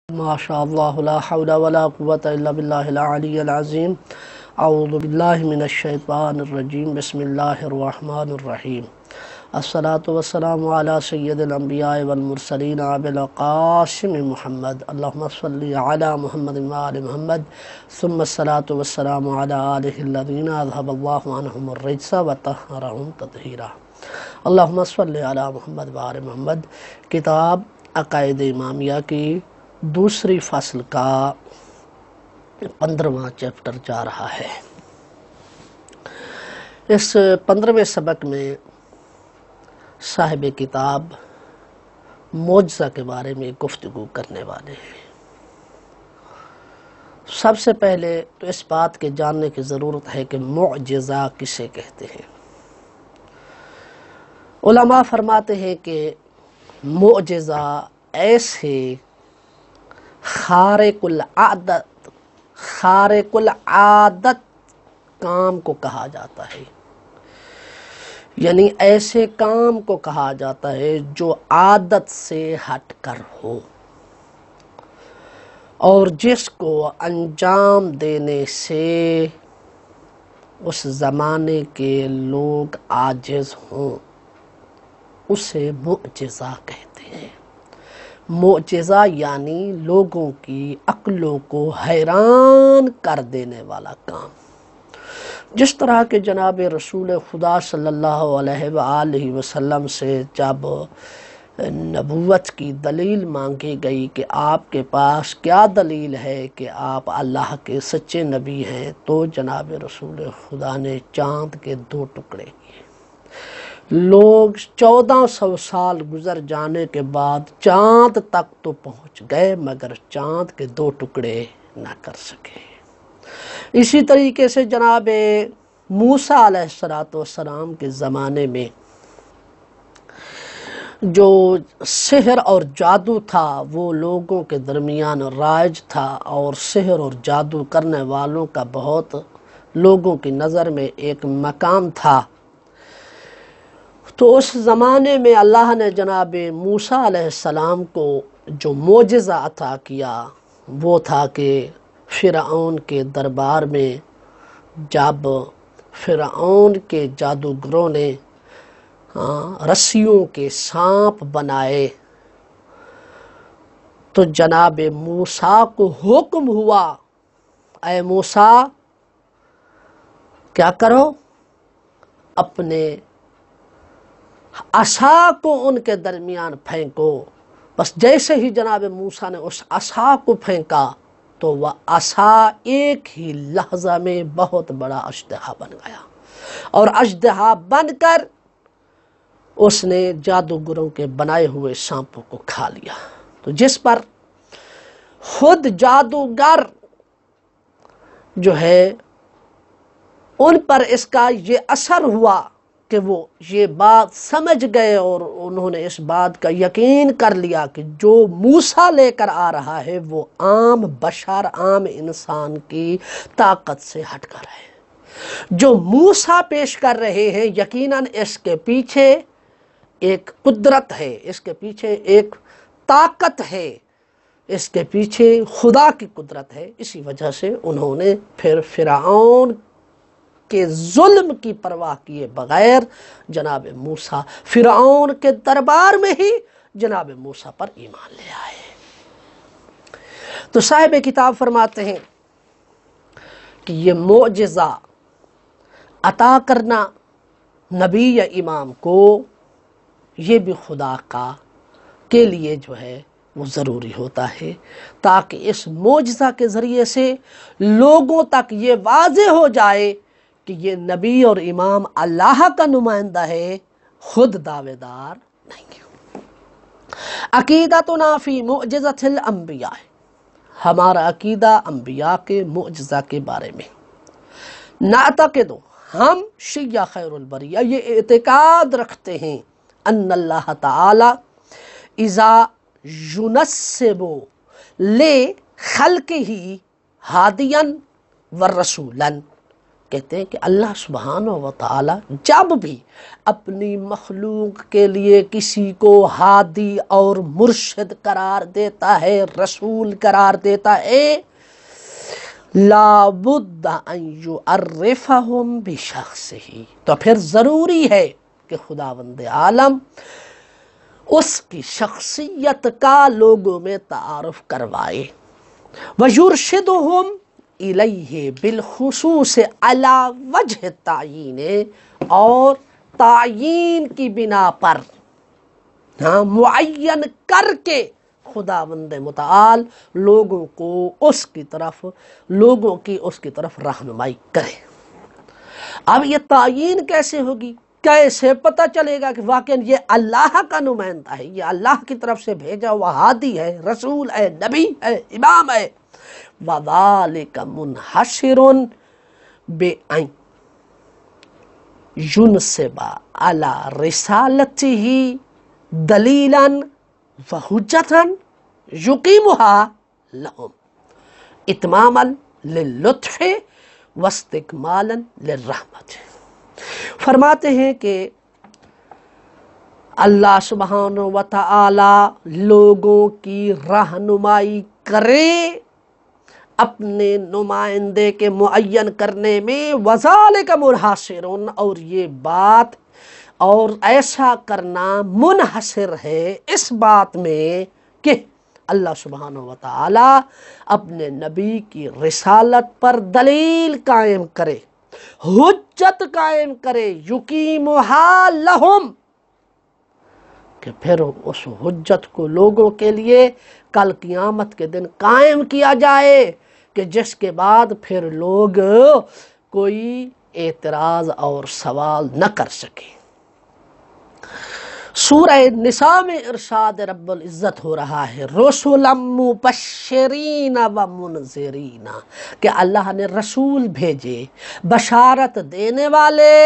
ماشاء اللہ لا حول ولا قوة الا باللہ العلی العظیم اعوذ باللہ من الشیطان الرجیم بسم اللہ الرحمن الرحیم الصلاة والسلام علی سید الانبیاء والمرسلین ابی القاسم محمد اللہم صلی علی محمد وآل محمد ثم الصلاة والسلام علی آلہ الذین اذہب اللہ عنہم الرجس وطہرہم تطہیرا اللہم صلی علی محمد وآل محمد۔ کتاب عقائد امامیہ کی دوسری فصل کا 15واں چیپٹر جا رہا ہے۔ اس 15ویں سبق میں صاحب کتاب معجزہ کے بارے میں گفتگو کرنے والے ہیں۔ سب سے پہلے تو اس بات کے جاننے کی ضرورت ہے کہ معجزہ کسے کہتے ہیں۔ علماء فرماتے ہیں کہ معجزہ ایسے خارق العادت کام کو کہا جاتا ہے، یعنی ایسے کام کو کہا جاتا ہے جو عادت سے ہٹ کر ہو اور جس کو انجام دینے سے اس زمانے کے لوگ عاجز ہوں، اسے معجزہ کہتے ہیں۔ معجزہ یعنی لوگوں کی عقلوں کو حیران کر دینے والا کام۔ جس طرح کہ جناب رسول خدا صلی اللہ علیہ وآلہ وسلم سے جب نبوت کی دلیل مانگی گئی کہ آپ کے پاس کیا دلیل ہے کہ آپ اللہ کے سچے نبی ہیں، تو جناب رسول خدا نے چاند کے 2 ٹکڑے کیے۔ لوگ 1400 سال گزر جانے کے بعد چاند تک تو پہنچ گئے مگر چاند کے 2 ٹکڑے نہ کر سکے۔ اسی طریقے سے جناب موسیٰ علیہ السلام کے زمانے میں جو سحر اور جادو تھا وہ لوگوں کے درمیان رائج تھا، اور سحر اور جادو کرنے والوں کا بہت لوگوں کی نظر میں ایک مقام تھا۔ تو اس زمانے میں اللہ نے جناب موسیٰ علیہ السلام کو جو معجزہ عطا کیا وہ تھا کہ فرعون کے دربار میں جب فرعون کے جادوگروں نے رسیوں کے سانپ بنائے تو جناب موسیٰ کو حکم ہوا، اے موسیٰ کیا کرو، اپنے عصا کو ان کے درمیان پھینکو۔ بس جیسے ہی جناب موسیٰ نے اس عصا کو پھینکا تو وہ عصا ایک ہی لحظہ میں بہت بڑا اژدہا بن گیا، اور اژدہا بن کر اس نے جادوگروں کے بنائے ہوئے سانپوں کو کھا لیا۔ تو جس پر خود جادوگر جو ہے ان پر اس کا یہ اثر ہوا کہ وہ یہ بات سمجھ گئے اور انہوں نے اس بات کا یقین کر لیا کہ جو موسیٰ لے کر آ رہا ہے وہ عام بشر، عام انسان کی طاقت سے ہٹ کر ہے۔ جو موسیٰ پیش کر رہے ہیں یقیناً اس کے پیچھے ایک قدرت ہے، اس کے پیچھے ایک طاقت ہے، اس کے پیچھے خدا کی قدرت ہے۔ اسی وجہ سے انہوں نے پھر فرعون کے ظلم کی پرواہ کیے بغیر جناب موسیٰ فرعون کے دربار میں ہی جناب موسیٰ پر ایمان لے آئے۔ تو صاحب کتاب فرماتے ہیں کہ یہ معجزہ عطا کرنا نبی یا امام کو یہ بھی خدا کے لیے جو ہے وہ ضروری ہوتا ہے، تاکہ اس معجزہ کے ذریعے سے لوگوں تک یہ واضح ہو جائے کہ یہ نبی اور امام اللہ کا نمائندہ ہے، خود دعوے دار نہیں۔ عقیدتنا فی معجزۃ الانبیاء، ہمارا عقیدہ انبیاء کے معجزہ کے بارے میں۔ نعتقد، ہم شیعہ خیر البریہ یہ اعتقاد رکھتے ہیں، ان اللہ تعالی اذا ينسب لخلقہ ہادیا ورسولا، کہتے ہیں کہ اللہ سبحانہ و تعالی جب بھی اپنی مخلوق کے لیے کسی کو ہادی اور مرشد قرار دیتا ہے، رسول قرار دیتا ہے، لا بد ان یعرفہم بشخصہ، تو پھر ضروری ہے کہ خداوند عالم اس کی شخصیت کا لوگوں میں تعارف کروائے، وَيُرْشِدُهُمْ إِلَيْهِ بِالْخُصُوصِ عَلَى وَجْهِ التَّعْیِینِ، اور تعیین کی بنا پر معین کر کے خداوند متعال لوگوں کی اس کی طرف رہنمائی کرے۔ اب یہ تعیین کیسے ہوگی؟ کیسے پتہ چلے گا کہ واقعا یہ اللہ کا نمائندہ ہے، یہ اللہ کی طرف سے بھیجا ہوا ہادی ہے، رسول ہے، نبی ہے، امام ہے؟ وَذَلِكَ مُنْحَصِرٌ بِأَنْ يُنْسِبَ عَلَى رِسَالَتِهِ دَلِيلًا وَحُجَّةً يُقِيمُهَا لَهُمْ إِتْمَامًا لِلْلُطْفِ وَاسْتِكْمَالًا لِلرَّحْمَةِ۔ فرماتے ہیں کہ اللہ سبحانہ و تعالی لوگوں کی رہنمائی کرے اپنے نمائندے کے معین کرنے میں، وَذَلِكَ مُنْحَصِرٌ، اور یہ بات اور ایسا کرنا منحصر ہے اس بات میں کہ اللہ سبحانہ و تعالی اپنے نبی کی رسالت پر دلیل قائم کرے، حجت قائم کرے، یقیمھا لہم، کہ پھر اس حجت کو لوگوں کے لیے کل قیامت کے دن قائم کیا جائے، کہ جس کے بعد پھر لوگ کوئی اعتراض اور سوال نہ کر سکیں۔ سورہ نساء میں ارشاد رب العزت ہو رہا ہے رسولا مبشرین و منذرین، کہ اللہ نے رسول بھیجے بشارت دینے والے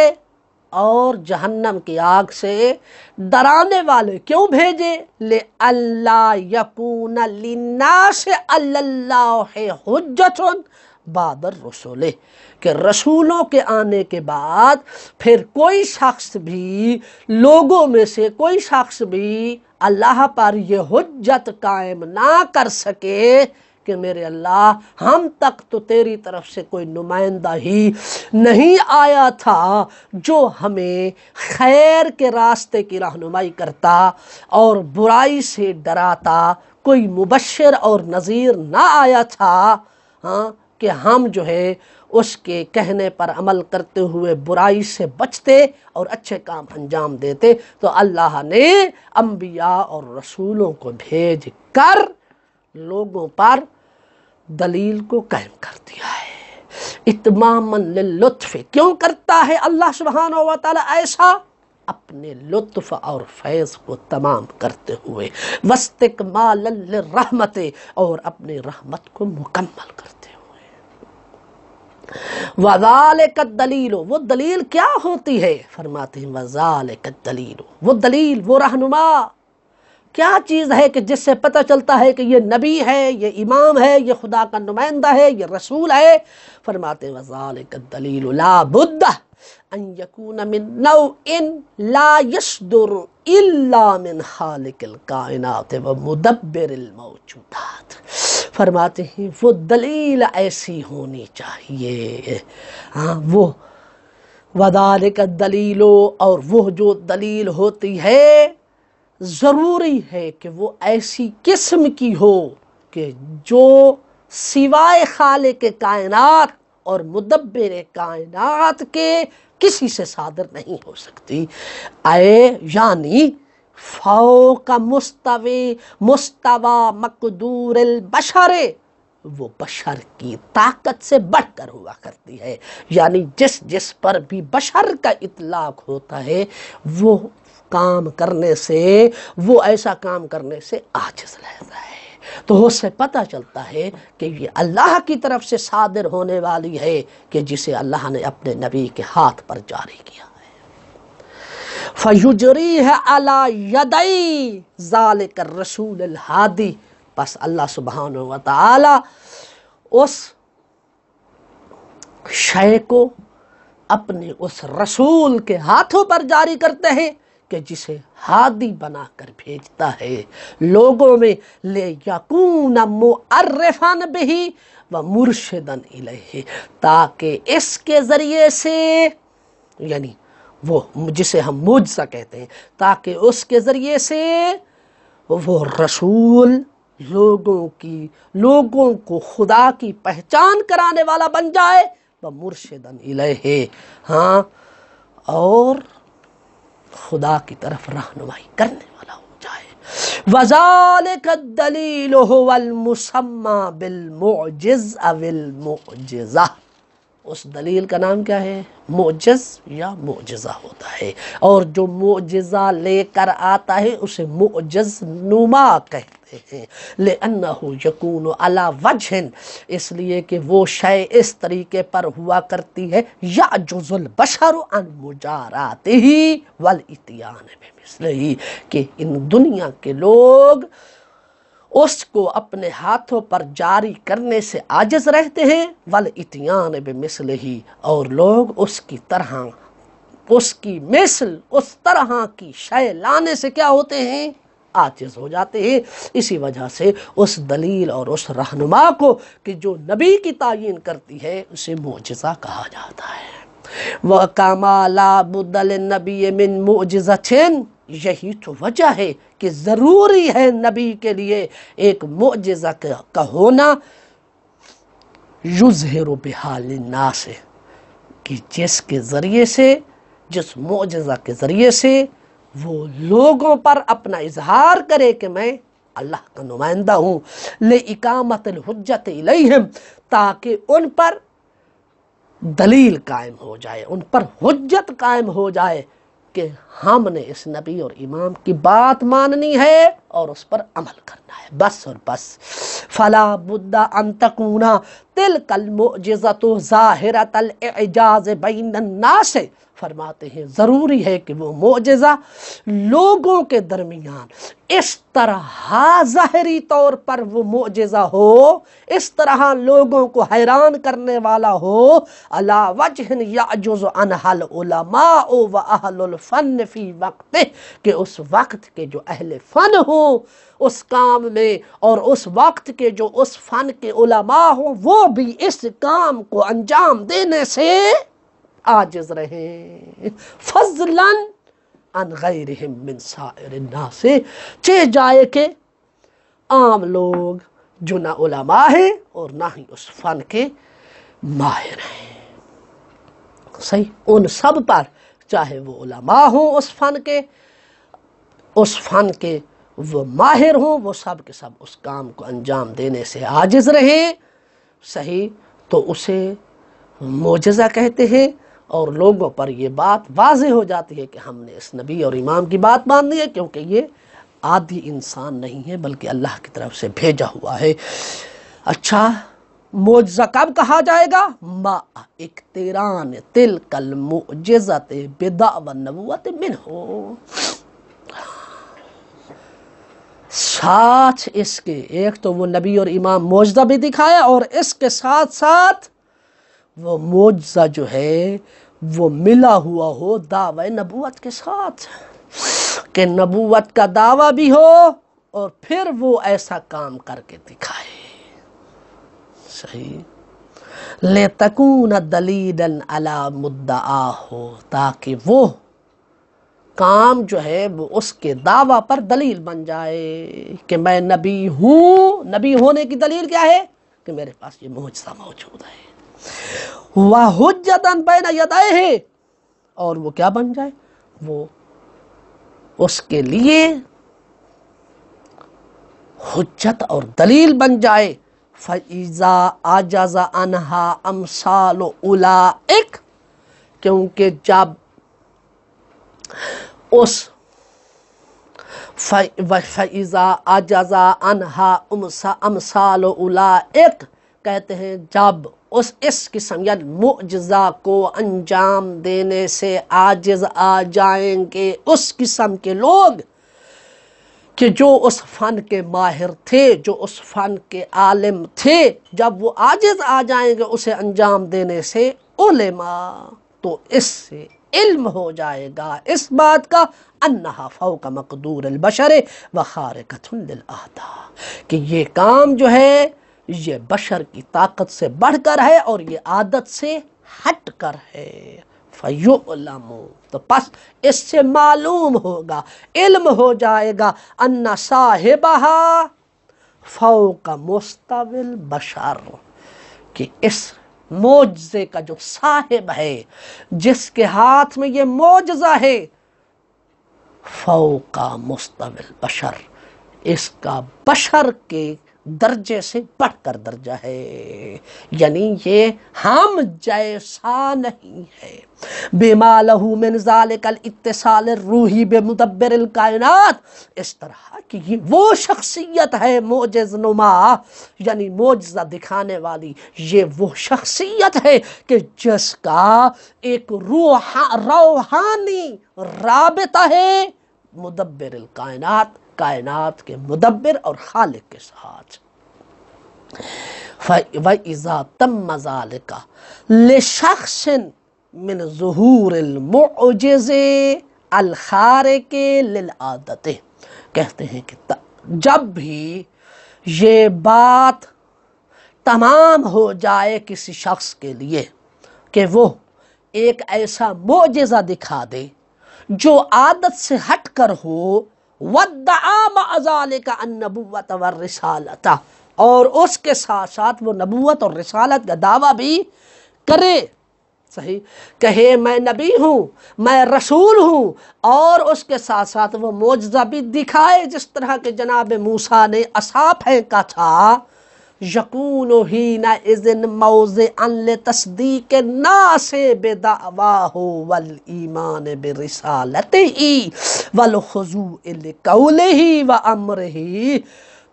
اور جہنم کی آگ سے ڈرانے والے۔ کیوں بھیجے؟ لِأَلَّا يَكُونَ لِلنَّاسِ عَلَى اللَّهِ حُجَّةٌ بَعْدَ الرُّسُلِ، کہ رسولوں کے آنے کے بعد پھر کوئی شخص بھی، لوگوں میں سے کوئی شخص بھی اللہ پر یہ حجت قائم نہ کر سکے کہ میرے اللہ، ہم تک تو تیری طرف سے کوئی نمائندہ ہی نہیں آیا تھا جو ہمیں خیر کے راستے کی رہنمائی کرتا اور برائی سے ڈراتا، کوئی مبشر اور نذیر نہ آیا تھا کہ ہم جو ہے اس کے کہنے پر عمل کرتے ہوئے برائی سے بچتے اور اچھے کام انجام دیتے۔ تو اللہ نے انبیاء اور رسولوں کو بھیج کر لوگوں پر دلیل کو قائم کر دیا ہے، اتماماً للطف۔ کیوں کرتا ہے اللہ سبحانہ و تعالی ایسا؟ اپنے لطف اور فیض کو تمام کرتے ہوئے، واستکمالا للرحمت، اور اپنی رحمت کو مکمل کرتے ہوئے۔ وَذَلِكَ الدَّلِيلُ، وہ دلیل کیا ہوتی ہے؟ فرماتے ہیں وَذَلِكَ الدَّلِيلُ، وہ دلیل، وہ رہنما کیا چیز ہے کہ جس سے پتہ چلتا ہے کہ یہ نبی ہے، یہ امام ہے، یہ خدا کا نمائندہ ہے، یہ رسول ہے؟ فرماتے ہیں وَذَلِكَ الدَّلِيلُ لَا بُدَّ أَن يَكُونَ مِن نَوْءٍ لَا يَصْدُرُ إِلَّا مِنْ خَالِقِ الْكَائِنَاتِ وَمُدَبِّرِ الْمَوْجُودَاتِ۔ فرماتے ہیں وہ دلیل ایسی ہونی چاہیے، وہ وَذَلِكَ الدَّلِيلُ، اور وہ جو دلیل ہوتی ہے ضروری ہے کہ وہ ایسی قسم کی ہو کہ جو سوائے خالق کائنات اور مدبر کائنات کے کسی سے صادر نہیں ہو سکتی، یعنی فوق مستوی مقدور البشر، وہ بشر کی طاقت سے بڑھ کر ہوا کرتی ہے، یعنی جس پر بھی بشر کا اطلاق ہوتا ہے وہ کام کرنے سے، وہ ایسا کام کرنے سے عاجز رہتا ہے۔ تو اس سے پتہ چلتا ہے کہ یہ اللہ کی طرف سے صادر ہونے والی ہے، کہ جسے اللہ نے اپنے نبی کے ہاتھ پر جاری کیا ہے۔ فَيُجْرِيهَ عَلَى يَدَيْ ذَلِكَ الرَّسُولِ الْهَادِي، بس اللہ سبحانہ و تعالی اس شے کو اپنے اس رسول کے ہاتھوں پر جاری کرتے ہیں کہ جسے ہادی بنا کر بھیجتا ہے لوگوں میں، لِیَکُونَ مُعَرِّفًا بِهِ وَمُرْشِدًا إِلَیْهِ، تاکہ اس کے ذریعے سے، یعنی وہ جسے ہم معجزہ کہتے ہیں، تاکہ اس کے ذریعے سے وہ رسول لوگوں کو خدا کی پہچان کرانے والا بن جائے، وَمُرْشِدًا إِلَیْهِ، ہاں، اور خدا کی طرف رہنمائی کرنے والا ہو جائے۔ وَذَلِكَ الدَّلِيلُ هُوَ الْمُسَمَّى بِالْمُعْجِزِ أَوِ الْمُعْجِزَةِ، اس دلیل کا نام کیا ہے؟ معجز یا معجزہ ہوتا ہے، اور جو معجزہ لے کر آتا ہے اسے معجز نما کہتے ہیں، لِأَنَّهُ يَكُونُ عَلَى وَجْهٍ، اس لیے کہ وہ شے اس طریقے پر ہوا کرتی ہے، يَعْجُزُ الْبَشَرُ عَنْ مُجَارَاتِهِ وَالْإِتْيَانِ بِمِثْلِهِ، کہ ان دنیا کے لوگ اس کو اپنے ہاتھوں پر جاری کرنے سے عاجز رہتے ہیں، وَالْإِتْيَانِ بِمِثْلِهِ، اور لوگ اس کی طرح، اس کی مثل، اس طرح کی شے لانے سے کیا ہوتے ہیں؟ عاجز ہو جاتے ہیں۔ اسی وجہ سے اس دلیل اور اس رہنما کو کہ جو نبی کی تعین کرتی ہے اسے معجزہ کہا جاتا ہے۔ وَكَمَا لَا بُدَّ لِلنَّبِيِّ مِن مُعْجِزَةٍ، یہی تو وجہ ہے کہ ضروری ہے نبی کے لیے ایک معجزہ کا ہونا، یظہر بہا للناس، کہ جس کے ذریعے سے، جس معجزہ کے ذریعے سے وہ لوگوں پر اپنا اظہار کرے کہ میں اللہ کا نمائندہ ہوں، لِإِقَامَةِ الْحُجَّةِ إِلَيْهِمْ، تاکہ ان پر دلیل قائم ہو جائے، ان پر حجت قائم ہو جائے کہ ہم نے اس نبی اور امام کی بات ماننی ہے اور اس پر عمل کرنا ہے، بس اور بس۔ فَلَا بُدَّ أَن تَكُونَ تِلْكَ الْمُعْجِزَةُ ظَاهِرَةَ الْإِعْجَازِ بَيْنَ النَّاسِ، فرماتے ہیں ضروری ہے کہ وہ معجزہ لوگوں کے درمیان اس طرح ظاہری طور پر وہ معجزہ ہو، اس طرح لوگوں کو حیران کرنے والا ہو، عَلَى وَجْهٍ يَعْجُزُ عَنْهَا الْعُلَمَاءُ وَأَهْلُ الْفَنِّ فِي وَقْتِهِ، کہ اس وقت کے جو اہل فن ہوں اس کام میں، اور اس وقت کے جو اس فن کے علماء ہوں وہ بھی اس کام کو انجام دینے سے عاجز رہیں، فضلاً عن غیرہم من سائر الناس، چہ جائے کہ عام لوگ جو نہ علماء ہیں اور نہ ہی اس فن کے ماہر ہیں، صحیح، ان سب پر، چاہے وہ علماء ہوں اس فن کے وہ ماہر ہوں، وہ سب کے سب اس کام کو انجام دینے سے عاجز رہیں، صحیح، تو اسے معجزہ کہتے ہیں، اور لوگوں پر یہ بات واضح ہو جاتی ہے کہ ہم نے اس نبی اور امام کی بات ماننی ہے، کیونکہ یہ عادی انسان نہیں ہے بلکہ اللہ کی طرف سے بھیجا ہوا ہے۔ اچھا، معجزہ کب کہا جائے گا؟ ما اقتران تلک المعجزۃ بدعوی النبوۃ منہ، ساتھ اس کے، ایک تو وہ نبی اور امام معجزہ بھی دکھایا، اور اس کے ساتھ ساتھ وہ معجزہ جو ہے وہ ملا ہوا ہو دعوی نبوت کے ساتھ، کہ نبوت کا دعویٰ بھی ہو اور پھر وہ ایسا کام کر کے دکھائے، صحیح، لِتَكُونَ دَلِيلًا عَلَى مُدَّعَاهُ، تاکہ وہ کام جو ہے وہ اس کے دعویٰ پر دلیل بن جائے کہ میں نبی ہوں۔ نبی ہونے کی دلیل کیا ہے؟ کہ میرے پاس یہ معجزہ موجود ہے، وَحُجَّةً بَيْنَ يَدَيْهِ، اور وہ کیا بن جائے؟ وہ اس کے لیے حجت اور دلیل بن جائے۔ فَإِذَا عَجَزَ عَنْهَا أَمْثَالُ أُولَئِكَ، کیونکہ جب اس فَإِذَا عَجَزَ عَنْهَا أَمْثَالُ أُولَئِكَ، کہتے ہیں جب اس قسم یعنی معجزہ کو انجام دینے سے عاجز آ جائیں گے اس قسم کے لوگ کہ جو اس فن کے ماہر تھے، جو اس فن کے عالم تھے، جب وہ عاجز آ جائیں گے اسے انجام دینے سے، علماء، تو اس سے علم ہو جائے گا اس بات کا انہا فوق مقدور البشر وخارقۃ للعادہ، کہ یہ کام جو ہے یہ بشر کی طاقت سے بڑھ کر ہے اور یہ عادت سے ہٹ کر ہے۔ فَيُعْلَمُ، تو پس اس سے معلوم ہوگا، علم ہو جائے گا، ان صاحبہا فوق مستوی البشر، کہ اس معجزے کا جو صاحب ہے، جس کے ہاتھ میں یہ معجزہ ہے، فوق مستوی البشر، اس کا بشر کے درجے سے بڑھ کر درجہ ہے، یعنی یہ ہم جیسا نہیں ہے۔ بما لہ من ذالک الاتصال الروحی بمدبر الکائنات، اس طرح کہ یہ وہ شخصیت ہے معجز نما، یعنی معجزہ دکھانے والی، یہ وہ شخصیت ہے کہ جس کا ایک روحانی رابطہ ہے مدبر الکائنات، کائنات کے مدبر اور خالق کے ساتھ۔ وَإِذَا تَمَّ ذَلِكَ لِشَخْصٍ من ظہور المعجز الخارق للعادت، کہتے ہیں کہ جب بھی یہ بات تمام ہو جائے کسی شخص کے لیے کہ وہ ایک ایسا معجزہ دکھا دے جو عادت سے ہٹ کر ہو، وَادَّعَا مَعَ ذَلِكَ النَّبُوَّةَ وَالرِّسَالَةَ، اور اس کے ساتھ ساتھ وہ نبوت اور رسالت کا دعویٰ بھی کرے، صحیح کہے میں نبی ہوں، میں رسول ہوں، اور اس کے ساتھ ساتھ وہ معجزہ بھی دکھائے، جس طرح کہ جناب موسیٰ نے عصا پھینکا تھا، یکون حینئذ موضعا لتصدیق الناس بدعواہ والایمان برسالتہ والخضوع لقولہ وامرہ،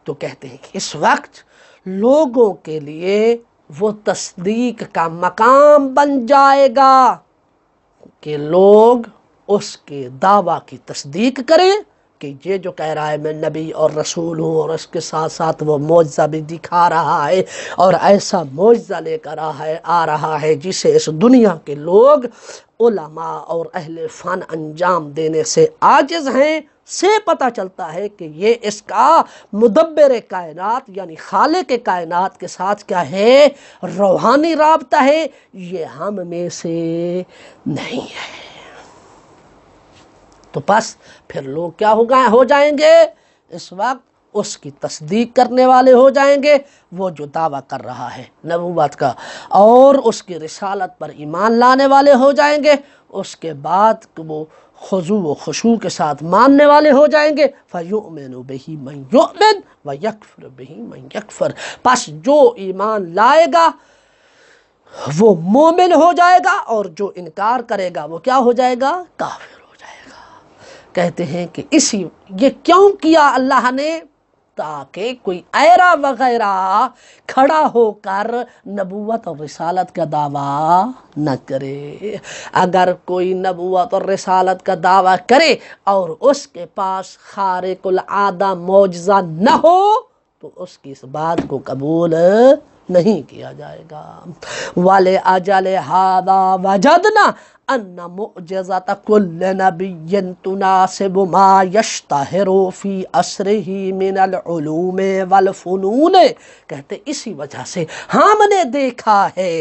تو کہتے ہیں کہ اس وقت لوگوں کے لیے وہ تصدیق کا مقام بن جائے گا کہ لوگ اس کے دعویٰ کی تصدیق کریں کہ یہ جو کہہ رہا ہے میں نبی اور رسول ہوں، اور اس کے ساتھ ساتھ وہ معجزہ بھی دکھا رہا ہے، اور ایسا معجزہ لے کر آ رہا ہے جسے اس دنیا کے لوگ علماء اور اہل فن انجام دینے سے عاجز ہیں، سے پتہ چلتا ہے کہ یہ اس کا مدبر کائنات یعنی خالق کائنات کے ساتھ کیا ہے، روحانی رابطہ ہے، یہ ہم میں سے نہیں ہے۔ تو بس پھر لوگ کیا ہو جائیں گے، اس وقت اس کی تصدیق کرنے والے ہو جائیں گے، وہ جو دعویٰ کر رہا ہے نبوت کا، اور اس کی رسالت پر ایمان لانے والے ہو جائیں گے، اس کے بعد وہ خضوع و خشوع کے ساتھ ماننے والے ہو جائیں گے۔ فَيُؤْمِنُ بِهِ مَنْ يُؤْمِنُ وَيَكْفُرُ بِهِ مَنْ يَكْفُرُ، پس جو ایمان لائے گا وہ مومن ہو جائے گا، اور جو انکار کرے گا وہ کیا ہو جائے گا، کافر ہو جائے گا۔ کہتے ہیں کہ یہ کیوں کیا اللہ نے، تاکہ کوئی ایرا وغیرہ کھڑا ہو کر نبوت اور رسالت کا دعویٰ نہ کرے۔ اگر کوئی نبوت اور رسالت کا دعویٰ کرے اور اس کے پاس خارق العادہ معجزہ نہ ہو تو اس کی اس بات کو قبول نہیں کیا جائے گا۔ وَلِأَجَلِ هَذَا وَجَدْنَا أَنَّ مُعْجِزَةَ كُلِّ نَبِيٍّ تُنَاسِبُ مَا يَشْتَهِرُ فِي عَصْرِهِ مِنَ الْعُلُومِ وَالْفُنُونِ، کہتے اسی وجہ سے ہم نے دیکھا ہے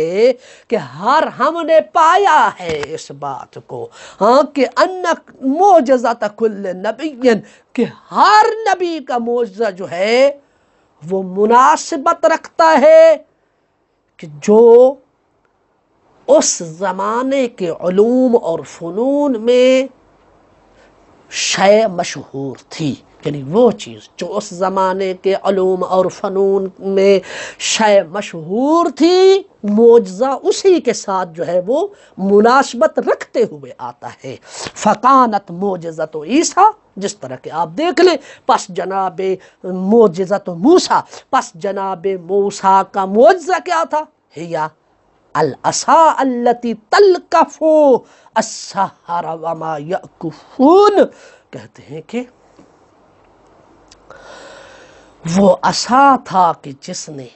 کہ ہم نے پایا ہے اس بات کو، کہ أَنَّ مُعْجِزَةَ كُلِّ نَبِيٍّ، کہ ہر نبی کا معجزہ جو ہے وہ مناسبت رکھتا ہے کہ جو اس زمانے کے علوم اور فنون میں شے مشہور تھی، یعنی وہ چیز جو اس زمانے کے علوم اور فنون میں شے مشہور تھی، معجزہ اسی کے ساتھ جو ہے وہ مناسبت رکھتے ہوئے آتا ہے۔ فَقَانَتْ مُعْجِزَةُ عیسیٰ، جس طرح کہ آپ دیکھ لیں، پس جناب معجزۃ موسیٰ، پس جناب موسیٰ کا معجزہ کیا تھا، ہیا العصا التی تلقف السحرہ وما یأکفون، کہتے ہیں کہ وہ عصا تھا کہ جس نے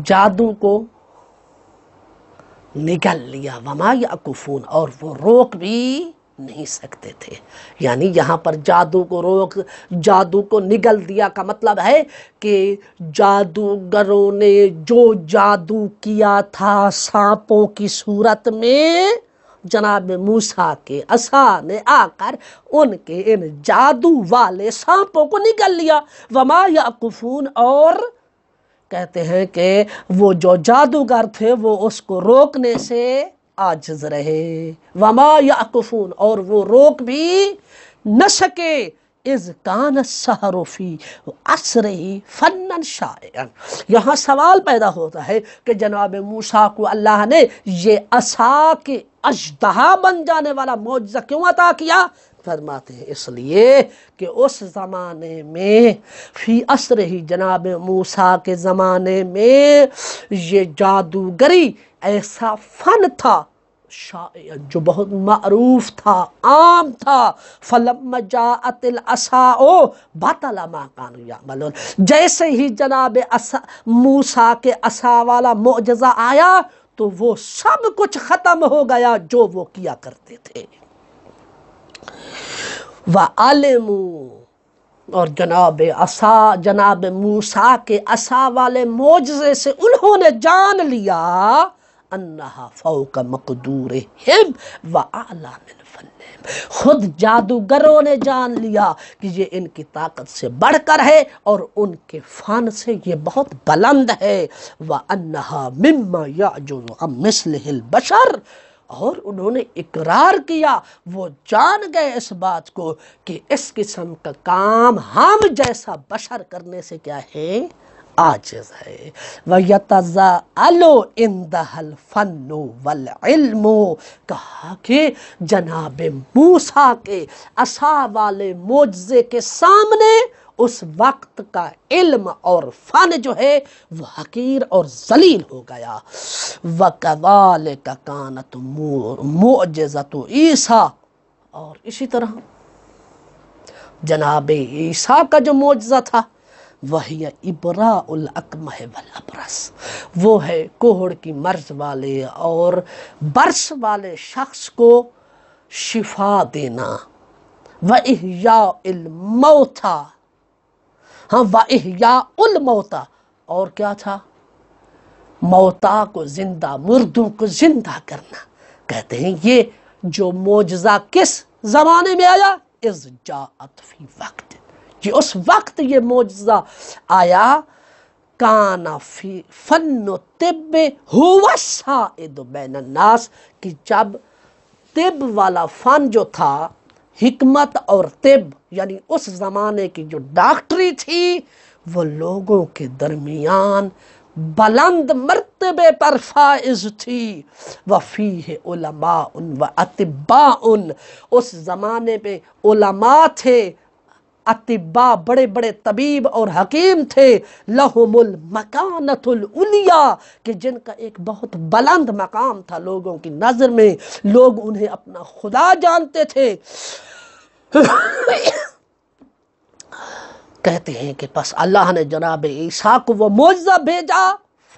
جادو کو نگل لیا، وما یعکفون، اور وہ روک بھی نہیں سکتے تھے۔ یعنی یہاں پر جادو کو نگل دیا کا مطلب ہے کہ جادوگروں نے جو جادو کیا تھا سانپوں کی صورت میں، جناب موسیٰ کے عصا نے آ کر ان کے ان جادو والے سانپوں کو نگل لیا۔ وما یعکفون، اور کہتے ہیں کہ وہ جو جادوگر تھے وہ اس کو روکنے سے عاجز رہے۔ وما یعکفون، اور وہ روک بھی نہ سکے۔ اذ کان السحر فی عصرہ فنا شائعا، یہاں سوال پیدا ہوتا ہے کہ جناب موسیٰ کو اللہ نے یہ عصا کے اژدہا بن جانے والا معجزہ کیوں عطا کیا؟ فرماتے ہیں اس لیے کہ اس زمانے میں فی عصرہ، جناب موسیٰ کے زمانے میں یہ جادوگری ایسا فن تھا شائع، جو بہت معروف تھا، عام تھا۔ فلما جاءت العصا بطل ما كانوا يعملون، جیسے ہی جناب موسیٰ کے عصا والا معجزہ آیا تو وہ سب کچھ ختم ہو گیا جو وہ کیا کرتے تھے۔ وَعَلِمُوا، اور جناب موسیٰ کے عصا والے معجزے سے انہوں نے جان لیا انہا فوق مقدورہم وَأَعْلَى مِنْ فَنِّہم، خود جادوگروں نے جان لیا کہ یہ ان کی طاقت سے بڑھ کر ہے اور ان کے فن سے یہ بہت بلند ہے۔ وَأَنَّهَا مِمَّا يَعْجُزُ عَنْ مِثْلِهِ الْبَشَرِ، اور انہوں نے اقرار کیا، وہ جان گئے اس بات کو کہ اس قسم کا کام ہم جیسا بشر کرنے سے کیا ہے، عاجز ہے۔ وَيَتَزَاءَلُ عِنْدَهَا الْفَنُّ وَالْعِلْمُ، کہا کہ جناب موسیٰ کے عصا والے معجزے کے سامنے اس وقت کا علم اور فن جو ہے وہ حقیر اور ذلیل ہو گیا۔ وَكَذَلِكَ كَانَتْ مُعْجِزَةُ عیسیٰ، اور اسی طرح جناب عیسیٰ کا جو معجزہ تھا وہی ابراء الاکمہ والابرص، وہ ہے کوہڑ کی مرض والے اور برس والے شخص کو شفا دینا۔ وَإِحْيَاءُ الْمَوْتَى، وَإِحْيَاءُ الْمَوْتَى، اور کیا تھا، موتا کو زندہ، مردوں کو زندہ کرنا۔ کہتے ہیں یہ جو معجزہ کس زمانے میں آیا، اذ جاءت فی وقت، یہ اس وقت یہ معجزہ آیا، کان فی فن الطب هو السائد بین الناس، کہ جب طب والا فن جو تھا، حکمت اور طب یعنی اس زمانے کی جو ڈاکٹری تھی وہ لوگوں کے درمیان بلند مرتبے پر فائز تھی۔ وَفِيهِ عُلَمَاءٌ وَأَطِبَّاءٌ، اس زمانے پہ علماء تھے، اطباء بڑے بڑے طبیب اور حکیم تھے، لَهُمُ الْمَكَانَةُ الْعُلْيَا، کہ جن کا ایک بہت بلند مقام تھا لوگوں کی نظر میں، لوگ انہیں اپنا خدا جانتے تھے۔ کہتے ہیں کہ پس اللہ نے جناب عیسیٰ کو وہ معجزہ بھیجا،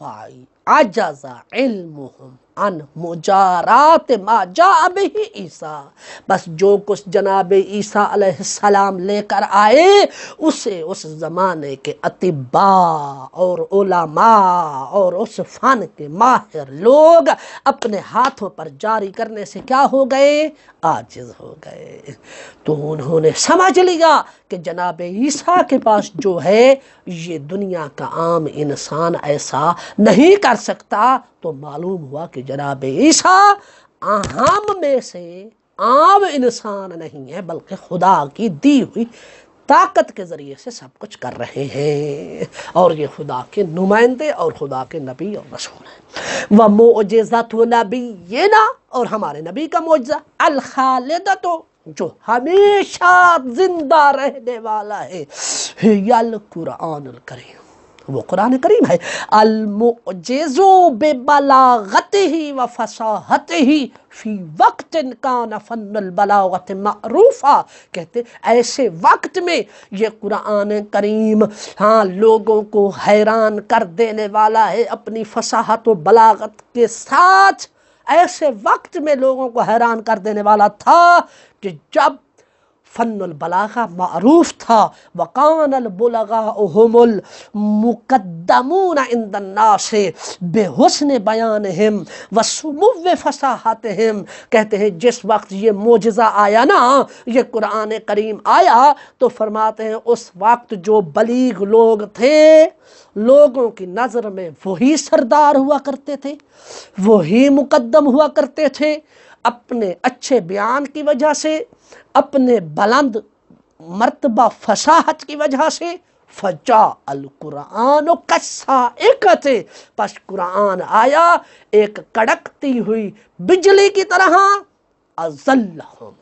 فَعَجَزَ عِلْمُهُمْ عَنْ مُجَارَاتِ مَا جَاءَ بِهِ عیسیٰ، بس جو کچھ جناب عیسیٰ علیہ السلام لے کر آئے اسے اس زمانے کے اطباء اور علماء اور اس فن کے ماہر لوگ اپنے ہاتھوں پر جاری کرنے سے کیا ہو گئے، عاجز ہو گئے۔ تو انہوں نے سمجھ لیا کہ جناب عیسیٰ کے پاس جو ہے یہ دنیا کا عام انسان ایسا نہیں کر سکتا، تو معلوم ہوا کہ جناب عیسیٰ ہم میں سے عام انسان نہیں ہے بلکہ خدا کی دی ہوئی طاقت کے ذریعے سے سب کچھ کر رہے ہیں، اور یہ خدا کے نمائندے اور خدا کے نبی اور رسول ہیں۔ وَمُعْجِزَةُ نَبِيِّنَا، اور ہمارے نبی کا معجزہ، الْخَالِدَةُ، جو ہمیشہ زندہ رہنے والا ہے، هِيَ الْقُرْآنُ الْكَرِيمُ، وہ قرآن کریم ہے، المعجز ببلاغتہ وفصاحتہ فی وقت کان فن البلاغت معروفا، کہتے ایسے وقت میں یہ قرآن کریم لوگوں کو حیران کر دینے والا ہے اپنی فصاحت و بلاغت کے ساتھ، ایسے وقت میں لوگوں کو حیران کر دینے والا تھا کہ جب فن البلاغہ معروف تھا، وَقَانَ الْبُلَغَاءُ هُمُ الْمُقَدَّمُونَ عِنْدَ النَّاسِ بِحُسْنِ بَيَانِهِمْ وَسُمُوِّ فَصَاحَتِهِمْ، کہتے ہیں جس وقت یہ معجزہ آیا نا، یہ قرآن کریم آیا، تو فرماتے ہیں اس وقت جو بلیغ لوگ تھے لوگوں کی نظر میں وہی سردار ہوا کرتے تھے، وہی مقدم ہوا کرتے تھے، اپنے اچھے بیان کی وجہ سے، اپنے بلند مرتبہ فصاحت کی وجہ سے، فجاء القرآن کالصاعقۃ، پس قرآن آیا ایک کڑکتی ہوئی بجلی کی طرح، اذلہم،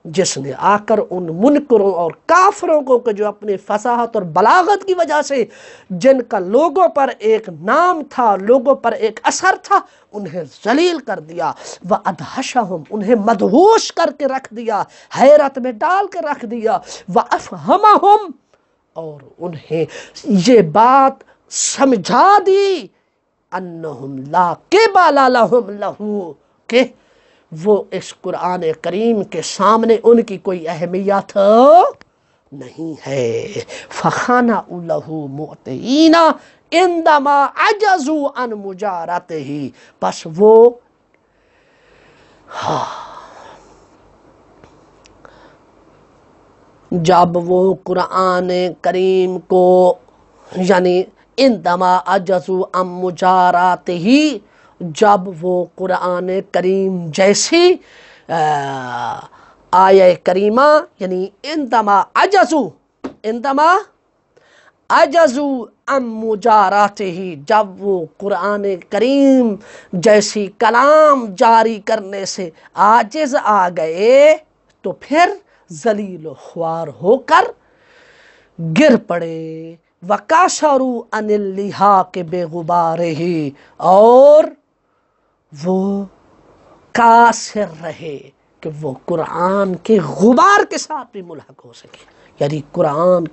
جس نے آ کر ان منکروں اور کافروں کو کہ جو اپنی فصاحت اور بلاغت کی وجہ سے جن کا لوگوں پر ایک نام تھا، لوگوں پر ایک اثر تھا، انہیں ذلیل کر دیا، وَأَدْهَشَهُمْ، انہیں مدہوش کر کے رکھ دیا، حیرت میں ڈال کے رکھ دیا، وَأَفْهَمَهُمْ، اور انہیں یہ بات سمجھا دی، أَنَّهُمْ لَا قِبَلَ لَهُمْ لَهُ، کہ وہ اس قرآن کریم کے سامنے ان کی کوئی اہمیت نہیں ہے، فَخَنَعُوا لَهُ مُعْطِئِينَ عِنْدَمَا عَجَزُوا عَنْ مُجَارَتِهِ، پس وہ جب وہ قرآن کریم کو یعنی عِنْدَمَا عَجَزُوا عَنْ مُجَارَتِهِ، جب وہ قرآن کریم جیسی آیہ کریمہ یعنی عندما عجزوا عن مجاراتہ، جب وہ قرآن کریم جیسی کلام جاری کرنے سے عاجز آ گئے تو پھر ذلیل و خوار ہو کر گر پڑے، وَقَشَرُوا عَنِ اللِّحَاقِ بِغُبَارِهِ، اور وہ قاصر رہے کہ وہ قرآن کے غبار کے ساتھ بھی ملحق ہو سکے، یعنی قرآن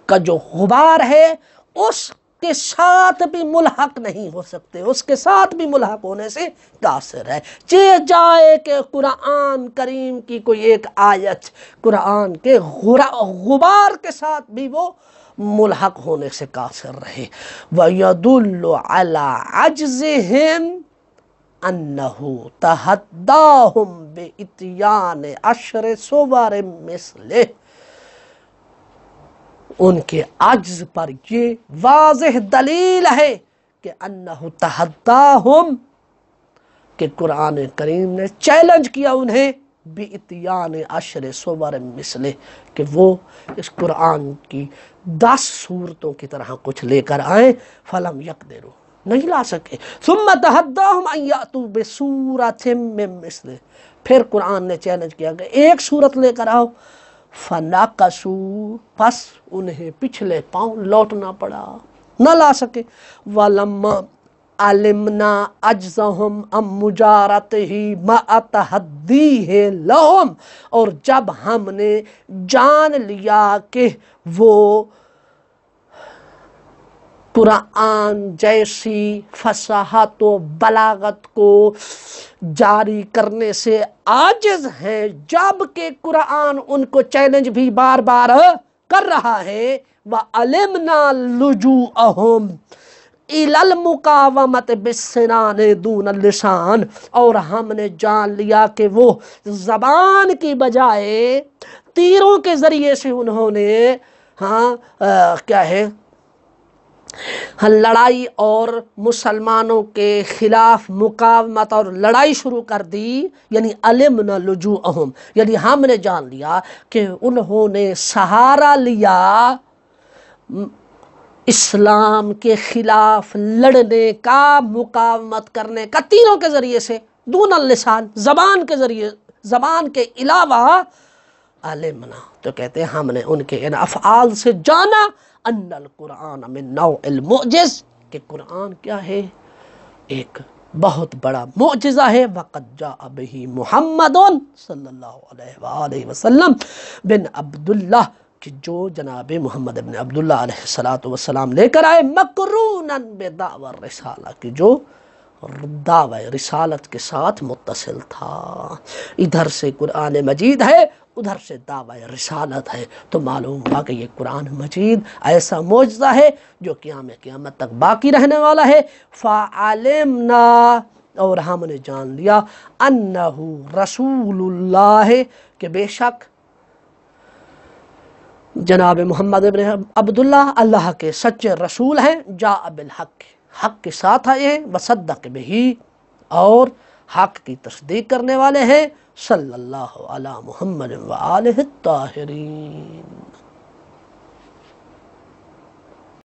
کا جو غبار ہے اس کے ساتھ بھی ملحق نہیں ہو سکتے، اس کے ساتھ بھی ملحق ہونے سے قاصر ہے، جائے کہ قرآن کریم کی کوئی ایک آیت قرآن کے غبار کے ساتھ بھی وہ ملحق ہونے سے قاصر رہے، وَيَدُلُّ عَلَىٰ عَجْزِهِمْ أَنَّهُ تَحَدَّاهُمْ بِإِتْيَانِ عَشْرِ صُوَرٍ مِثْلِهِ، ان کے عجز پر یہ واضح دلیل ہے کہ انہ تحداہم، کہ قرآن کریم نے چیلنج کیا انہیں، بِإِتْيَانِ عَشْرِ صُوَرٍ مِثْلِهِ، کہ وہ اس قرآن کی 10 صورتوں کی طرح کچھ لے کر آئیں، فَلَمْ يَقْدِرُوا، نہیں لا سکے، ثُمَّ تَحَدَّاهُمْ أَنْ يَأْتُوا بِسُورَةٍ مِّن مِثْلِهِ، پھر قرآن نے چیلنج کیا کہ ایک صورت لے کر آؤ، فَنَقَصُوا، پس انہیں پچھلے پاؤں لوٹنا پڑا، نہ لا سکے، وَلَمَّا عَلِمْنَا عَجْزَهُمْ عَنْ مُجَارَتِهِ مَعَ تَحَدِّيهِ لَهُمْ، اور جب ہم نے جان لیا کہ وہ قرآن جیسی فصاحت و بلاغت کو جاری کرنے سے عاجز ہیں، جب کہ قرآن ان کو چیلنج بھی بار بار کر رہا ہے، وَعَلِمْنَا لُجُوءَهُمْ إِلَى الْمُقَاوَمَةِ بِالسِّنَانِ دُونَ اللِّسَانِ، اور ہم نے جان لیا کہ وہ زبان کی بجائے تیروں کے ذریعے سے انہوں نے کیا ہے لڑائی اور مسلمانوں کے خلاف مقاومت اور لڑائی شروع کر دی، یعنی علمنا لجوءہم، یعنی ہم نے جان لیا کہ انہوں نے سہارا لیا اسلام کے خلاف لڑنے کا، مقاومت کرنے کا تیروں کے ذریعے سے، دون اللسان، زبان کے ذریعے، زبان کے علاوہ، علمنا، تو کہتے ہیں ہم نے ان کے ان افعال سے جانا، ان القرآن من نوع المعجز، کہ قرآن کیا ہے، ایک بہت بڑا معجزہ ہے، وقد جاء بہ محمد صلی اللہ علیہ وآلہ وسلم بن عبداللہ، کہ جو جناب محمد بن عبداللہ علیہ السلام لے کر آئے، مقرونا بدعوی الرسالہ، کہ جو دعوی رسالت کے ساتھ متصل تھا۔ ادھر سے قرآن مجید ہے، ادھر سے دعوی رسالت ہے، تو معلوم ہوا کہ یہ قرآن مجید ایسا معجزہ ہے جو قیامت تک باقی رہنے والا ہے۔ فَعَلِمْنَا، اور ہم نے جان لیا، اَنَّهُ رسول اللہ، کہ بے شک جناب محمد ابن عبداللہ اللہ کے سچے رسول ہیں، جاء بالحق، حق کے ساتھ آئے ہیں، وصدق بہی، اور حق کی تصدیق کرنے والے ہیں، صلی اللہ علی محمد وآلہ الطاہرین۔